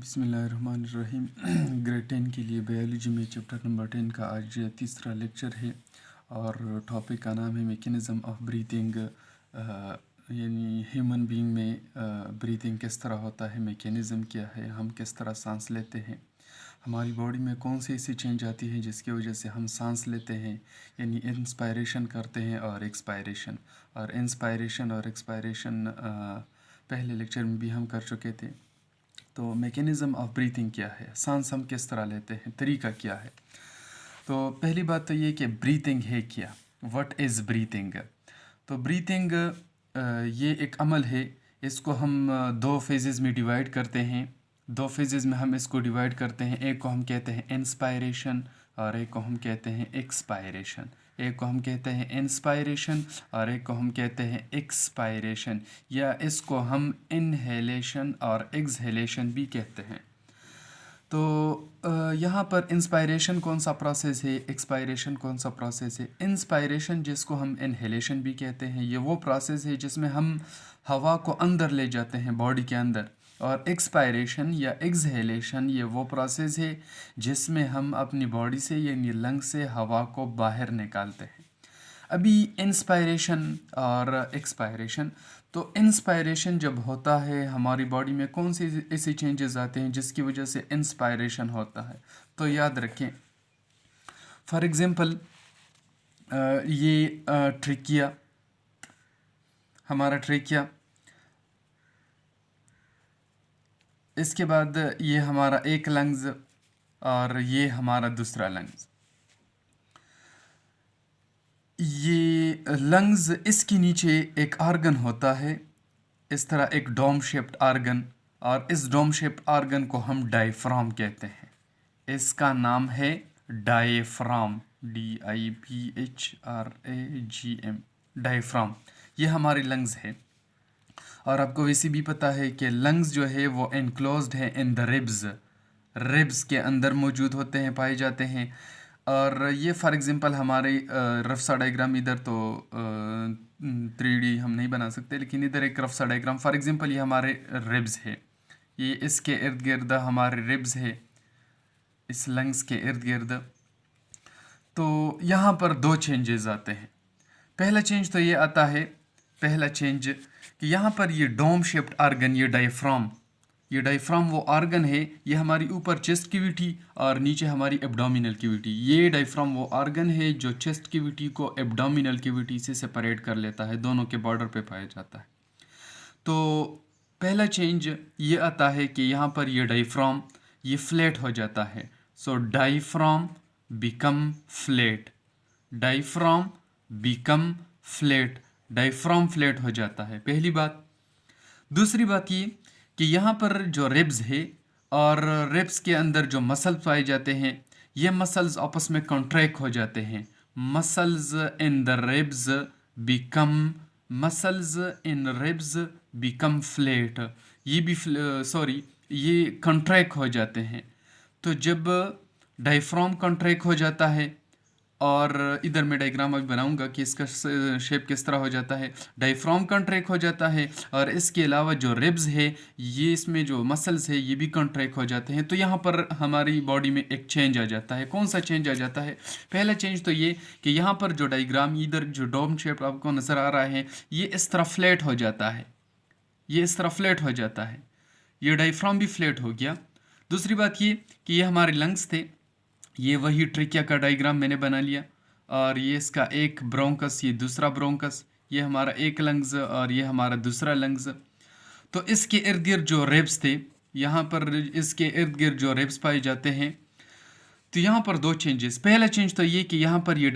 बिस्मिल्लाहिर्रहमानिर्रहीम। ग्रेड 10 के लिए बायोलॉजी में चैप्टर नंबर 10 का आज तीसरा लेक्चर है और टॉपिक का नाम है मैकेनिज़्म ऑफ ब्रीथिंग। यानी ह्यूमन बीइंग में ब्रीथिंग किस तरह होता है, मैकेनिज़्म क्या है, हम किस तरह सांस लेते हैं, हमारी बॉडी में कौन सी ऐसी चेंज आती है जिसकी वजह से हम सांस लेते हैं, यानी इंस्पायरेशन करते हैं और एक्सपायरेशन। और इंस्पायरेशन और एक्सपायरेशन पहले लेक्चर में भी हम कर चुके थे। तो मैकेनिज़्म ऑफ ब्रीथिंग क्या है, सांस हम किस तरह लेते हैं, तरीका क्या है। तो पहली बात तो ये कि ब्रीथिंग है क्या, व्हाट इज़ ब्रीथिंग। तो ब्रीथिंग ये एक अमल है। इसको हम दो फेजेज़ में डिवाइड करते हैं। दो फेजेज़ में हम इसको डिवाइड करते हैं। एक को हम कहते हैं इंस्पायरेशन और एक को हम कहते हैं एक्सपायरेशन। एक को हम कहते हैं इंस्पायरेशन और एक को हम कहते हैं एक्सपायरेशन, या इसको हम इनहेलेशन और एक्सहेलेशन भी कहते हैं। तो यहाँ पर इंस्पायरेशन कौन सा प्रोसेस है, एक्सपायरेशन कौन सा प्रोसेस है। इंस्पायरेशन जिसको हम इनहेलेशन भी कहते हैं, ये वो प्रोसेस है जिसमें हम हवा को अंदर ले जाते हैं बॉडी के अंदर। और एक्सपायरेशन या एक्सहेलेशन ये वो प्रोसेस है जिसमें हम अपनी बॉडी से यानी लंग से हवा को बाहर निकालते हैं। अभी इंस्पायरेशन और एक्सपायरेशन, तो इंस्पायरेशन जब होता है हमारी बॉडी में कौन सी ऐसे चेंजेस आते हैं जिसकी वजह से इंस्पायरेशन होता है। तो याद रखें, फॉर एग्ज़ाम्पल ये ट्रेकिया, हमारा ट्रेकिया, इसके बाद ये हमारा एक लंग्स और ये हमारा दूसरा लंग्स। ये लंग्स, इसके नीचे एक आर्गन होता है इस तरह, एक डोम शेप्ड आर्गन, और इस डोम शेप्ड आर्गन को हम डायफ्राम कहते हैं। इसका नाम है डायफ्राम, DIPHRAGM, डायफ्राम। ये हमारी लंग्स है। और आपको वैसे भी पता है कि लंग्स जो है वो एनक्लोज्ड है इन द रिब्स, रिब्स के अंदर मौजूद होते हैं, पाए जाते हैं। और ये फॉर एग्ज़ाम्पल हमारे रफ सा डायग्राम, इधर तो 3D हम नहीं बना सकते, लेकिन इधर एक रफ सा डायग्राम, फॉर एग्ज़ाम्पल ये हमारे रिब्स है, ये इसके इर्द गिर्द हमारे रिब्स है, इस लंग्स के इर्द गिर्द। तो यहाँ पर दो चेंजेस आते हैं। पहला चेंज तो ये आता है, पहला चेंज कि यहाँ पर ये डोम शेप्ड आर्गन, ये डायफ्राम वो आर्गन है, ये हमारी ऊपर चेस्ट कैविटी और नीचे हमारी एब्डोमिनल कैविटी। ये डायफ्राम वो आर्गन है जो चेस्ट कैविटी को एब्डोमिनल कैविटी से सेपरेट कर लेता है, दोनों के बॉर्डर पे पाया जाता है। तो पहला चेंज ये आता है कि यहाँ पर ये डायफ्राम ये फ्लैट हो जाता है। So diaphragm become flat, diaphragm become flat, diaphragm flat हो जाता है, पहली बात। दूसरी बात ये कि यहाँ पर जो रिब्स है और रिब्स के अंदर जो मसल पाए जाते हैं, ये मसल्स आपस में कॉन्ट्रैक्ट हो जाते हैं। Muscles in the ribs become, muscles in ribs become flat, ये भी ये कॉन्ट्रैक्ट हो जाते हैं। तो जब डायफ्राम कॉन्ट्रैक्ट हो जाता है, और इधर मैं डायग्राम अभी बनाऊंगा कि इसका शेप किस तरह हो जाता है। डायफ्राम कॉन्ट्रैक्ट हो जाता है और इसके अलावा जो रिब्स है, ये इसमें जो मसल्स है ये भी कॉन्ट्रैक्ट हो जाते हैं। तो यहाँ पर हमारी बॉडी में एक चेंज आ जाता है। कौन सा चेंज आ जाता है? पहला चेंज तो ये कि यहाँ पर जो डायग्राम, इधर जो डोम शेप आपको नज़र आ रहा है, ये इस तरह फ्लैट हो जाता है, ये इस तरह फ्लैट हो जाता है, ये डायफ्राम भी फ्लैट हो गया। दूसरी बात ये कि ये हमारे लंग्स थे, ये वही ट्रेकिया का डायग्राम मैंने बना लिया, और ये इसका एक ब्रोंकस, ये दूसरा ब्रोंकस, ये हमारा एक लंग्स और ये हमारा दूसरा लंग्स। तो इसके इर्द गिर्द जो रिब्स थे, यहाँ पर इसके इर्द गिर्द जो रिब्स पाए जाते हैं। तो यहाँ पर दो चेंजेस। पहला चेंज तो ये कि यहाँ पर ये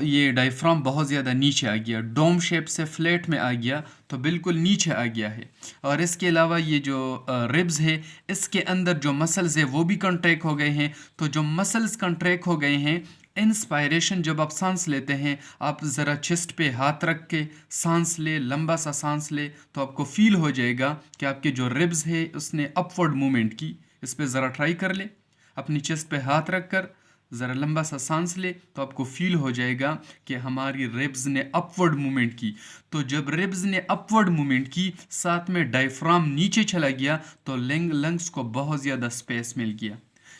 ये डायफ्राम बहुत ज़्यादा नीचे आ गया, डोम शेप से फ्लैट में आ गया, तो बिल्कुल नीचे आ गया है। और इसके अलावा ये जो रिब्स है, इसके अंदर जो मसल्स है वो भी कॉन्ट्रैक्ट हो गए हैं। तो जो मसल्स कॉन्ट्रैक्ट हो गए हैं, इंस्पायरेशन जब आप सांस लेते हैं, आप ज़रा चेस्ट पे हाथ रख के सांस ले, लंबा सा सांस ले, तो आपको फील हो जाएगा कि आपके जो रिब्स है उसने अपवर्ड मूवमेंट की। इस पर ज़रा ट्राई कर ले, अपनी चेस्ट पे हाथ रख कर ज़रा लंबा सा सांस ले तो आपको फील हो जाएगा कि हमारी रिब्स ने अपवर्ड मूवमेंट की। तो जब रिब्स ने अपवर्ड मूवमेंट की, साथ में डायफ्राम नीचे चला गया, तो लंग्स को बहुत ज़्यादा स्पेस मिल गया।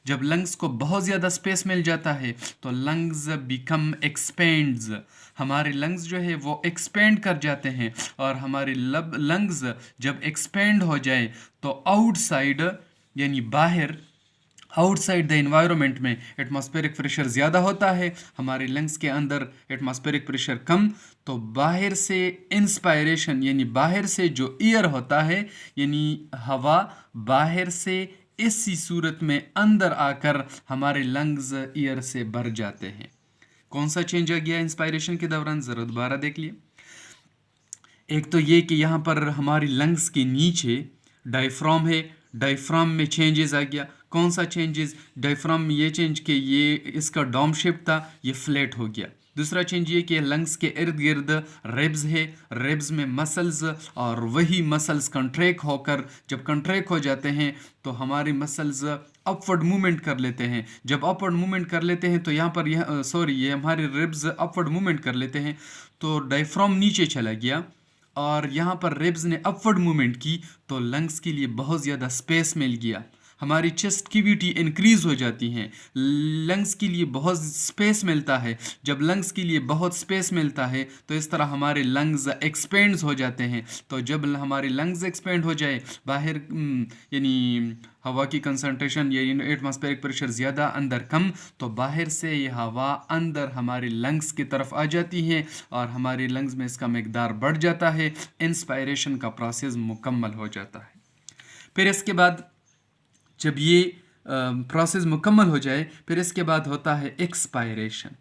जब लंग्स को बहुत ज़्यादा स्पेस मिल जाता है तो लंग्स बिकम एक्सपेंड्स, हमारे लंग्स जो है वो एक्सपेंड कर जाते हैं। और हमारे लंग्स जब एक्सपेंड हो जाए तो आउटसाइड यानी बाहर, आउटसाइड द इन्वायरमेंट में एटमॉस्फेरिक प्रेशर ज़्यादा होता है, हमारे लंग्स के अंदर एटमॉस्फेरिक प्रेशर कम। तो बाहर से इंस्पायरेशन यानी बाहर से जो एयर होता है, यानी हवा बाहर से इसी सूरत में अंदर आकर हमारे लंग्स एयर से भर जाते हैं। कौन सा चेंज आ गया इंस्पायरेशन के दौरान, ज़रा दोबारा देख लिए। एक तो ये कि यहाँ पर हमारी लंग्स के नीचे डायफ्राम है, डायफ्राम में चेंजेस आ गया। कौन सा चेंजेस, डायफ्राम में ये चेंज कि ये इसका डोम शेप था, ये फ्लैट हो गया। दूसरा चेंज ये कि लंग्स के इर्द गिर्द रिब्स है, रिब्स में मसल्स, और वही मसल्स कंट्रैक्ट होकर, जब कंट्रैक्ट हो जाते हैं तो हमारे मसल्स अपवर्ड मूवमेंट कर लेते हैं। जब अपवर्ड मूवमेंट कर लेते हैं तो यहाँ पर ये हमारे रिब्स अपवर्ड मूवमेंट कर लेते हैं, तो डायफ्राम नीचे चला गया और यहाँ पर रिब्स ने अपवर्ड मूवमेंट की, तो लंग्स के लिए बहुत ज़्यादा स्पेस मिल गया। हमारी चेस्ट कैविटी इंक्रीज हो जाती हैं, लंग्स के लिए बहुत स्पेस मिलता है। जब लंग्स के लिए बहुत स्पेस मिलता है तो इस तरह हमारे लंग्स एक्सपेंड्स हो जाते हैं। तो जब हमारे लंग्स एक्सपेंड हो जाए, बाहर यानी हवा की कंसंट्रेशन यानी एटमॉस्फेरिक प्रेशर ज़्यादा अंदर कम, तो बाहर से ये हवा अंदर हमारे लंग्स की तरफ आ जाती है और हमारे लंग्स में इसका मकदार बढ़ जाता है। इंस्पायरेशन का प्रोसेस मुकम्मल हो जाता है। फिर इसके बाद जब ये प्रोसेस मुकम्मल हो जाए, फिर इसके बाद होता है एक्सपायरेशन।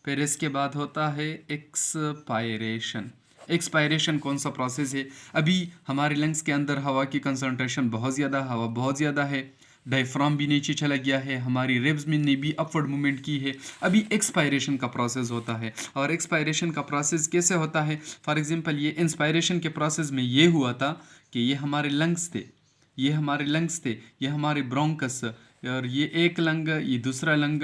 फिर इसके बाद होता है एक्सपायरेशन। एक्सपायरेशन कौन सा प्रोसेस है? अभी हमारे लंग्स के अंदर हवा की कंसंट्रेशन बहुत ज़्यादा, हवा बहुत ज़्यादा है, डायफ्राम भी नीचे चला गया है, हमारी रिब्स में ने भी अपवर्ड मूवमेंट की है। अभी एक्सपायरेशन का प्रोसेस होता है। और एक्सपायरेशन का प्रोसेस कैसे होता है? फॉर एग्जांपल ये इंस्पायरेशन के प्रोसेस में ये हुआ था कि ये हमारे लंग्स थे, ये हमारे लंग्स थे, ये हमारे ब्रोंकस, और ये एक लंग, ये दूसरा लंग।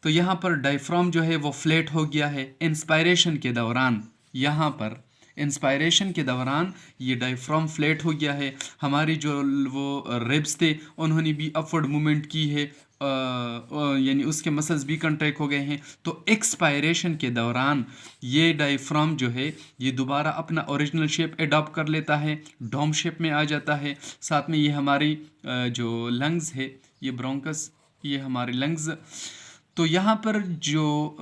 तो यहाँ पर डायफ्राम जो है वो फ्लैट हो गया है इंस्पायरेशन के दौरान। यहाँ पर इंस्पायरेशन के दौरान ये डायफ्राम फ्लैट हो गया है। हमारी जो वो रिब्स थे उन्होंने भी अपवर्ड मूवमेंट की है, यानी उसके मसल्स भी कंट्रैक्ट हो गए हैं। तो एक्सपायरेशन के दौरान ये डायफ्राम जो है ये दोबारा अपना ओरिजिनल शेप एडॉप्ट कर लेता है, डोम शेप में आ जाता है। साथ में ये हमारी जो लंग्स है, ये ब्रोंकस, ये हमारे लंग्स। तो यहाँ पर जो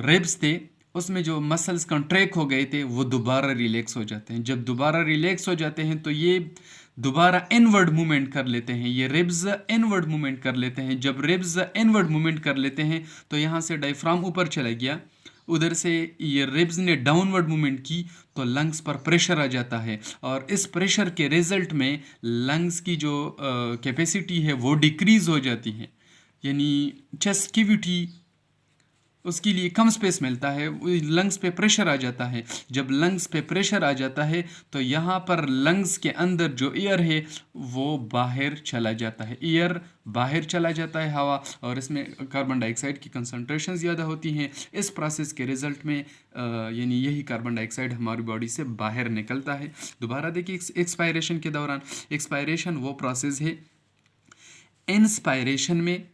रिब्स थे उसमें जो मसल्स कंट्रैक्ट हो गए थे वो दोबारा रिलैक्स हो जाते हैं। जब दोबारा रिलैक्स हो जाते हैं तो ये दोबारा इनवर्ड मूवमेंट कर लेते हैं, ये रिब्स इनवर्ड मूवमेंट कर लेते हैं। जब रिब्स इनवर्ड मूवमेंट कर लेते हैं तो यहाँ से डायफ्राम ऊपर चला गया, उधर से ये रिब्स ने डाउनवर्ड मूवमेंट की, तो लंग्स पर प्रेशर आ जाता है। और इस प्रेशर के रिजल्ट में लंग्स की जो कैपेसिटी है वो डिक्रीज़ हो जाती है, यानी चेस्ट कैविटी उसके लिए कम स्पेस मिलता है, लंग्स पे प्रेशर आ जाता है। जब लंग्स पे प्रेशर आ जाता है तो यहाँ पर लंग्स के अंदर जो एयर है वो बाहर चला जाता है, एयर बाहर चला जाता है हवा, और इसमें कार्बन डाइऑक्साइड की कंसंट्रेशन ज़्यादा होती हैं। इस प्रोसेस के रिजल्ट में यानी यही कार्बन डाइऑक्साइड हमारी बॉडी से बाहर निकलता है। दोबारा देखिए एक्सपायरेशन के दौरान, एक्सपायरेशन वो प्रोसेस है। इंस्पायरेशन में,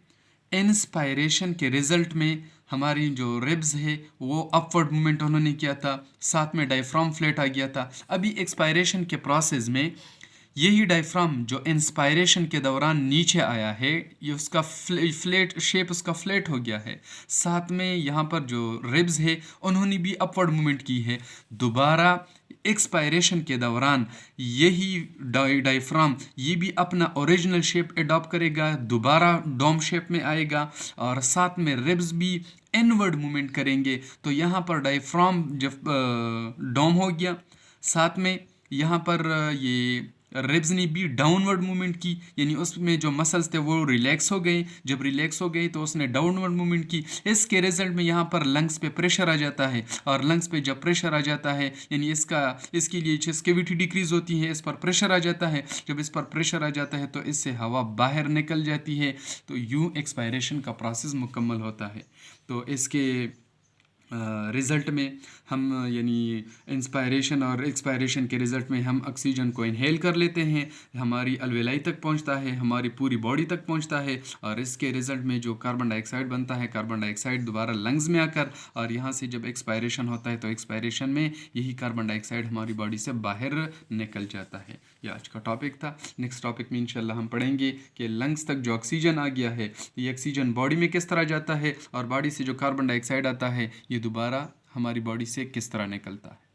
इंस्पायरेशन के रिजल्ट में हमारी जो रिब्स है वो अपवर्ड मूवमेंट उन्होंने किया था, साथ में डायफ्राम फ्लैट आ गया था। अभी एक्सपायरेशन के प्रोसेस में यही डायफ्राम जो इंस्पायरेशन के दौरान नीचे आया है, ये उसका फ्लैट शेप उसका फ्लैट हो गया है। साथ में यहाँ पर जो रिब्स है उन्होंने भी अपवर्ड मूवमेंट की है। दोबारा एक्सपायरेशन के दौरान यही डायफ्राम ये भी अपना ओरिजिनल शेप एडॉप्ट करेगा, दोबारा डोम शेप में आएगा, और साथ में रिब्स भी इनवर्ड मूवमेंट करेंगे। तो यहाँ पर डायफ्राम जब डोम हो गया, साथ में यहाँ पर ये रिब्स ने भी डाउनवर्ड मूवमेंट की, यानी उसमें जो मसल्स थे वो रिलैक्स हो गए। जब रिलैक्स हो गए तो उसने डाउनवर्ड मूवमेंट की। इसके रिजल्ट में यहाँ पर लंग्स पे प्रेशर आ जाता है, और लंग्स पे जब प्रेशर आ जाता है यानी इसके लिए चेस्ट कैविटी डिक्रीज होती है, इस पर प्रेशर आ जाता है। जब इस पर प्रेशर आ जाता है तो इससे हवा बाहर निकल जाती है, तो यूं एक्सपायरेशन का प्रोसेस मुकम्मल होता है। तो इसके रिज़ल्ट में हम यानी इंस्पायरेशन और एक्सपायरेशन के रिज़ल्ट में हम ऑक्सीजन को इनहेल कर लेते हैं, हमारी अलवेलाई तक पहुंचता है, हमारी पूरी बॉडी तक पहुंचता है, और इसके रिज़ल्ट में जो कार्बन डाइऑक्साइड बनता है, कार्बन डाइऑक्साइड दोबारा लंग्स में आकर, और यहाँ से जब एक्सपायरेशन होता है तो एक्सपायरेशन में यही कार्बन डाइऑक्साइड हमारी बॉडी से बाहर निकल जाता है। ये आज का टॉपिक था। नेक्स्ट टॉपिक में इंशाल्लाह हम पढ़ेंगे कि लंग्स तक जो ऑक्सीजन आ गया है, ये ऑक्सीजन बॉडी में किस तरह जाता है, और बॉडी से जो कार्बन डाइऑक्साइड आता है ये दोबारा हमारी बॉडी से किस तरह निकलता है।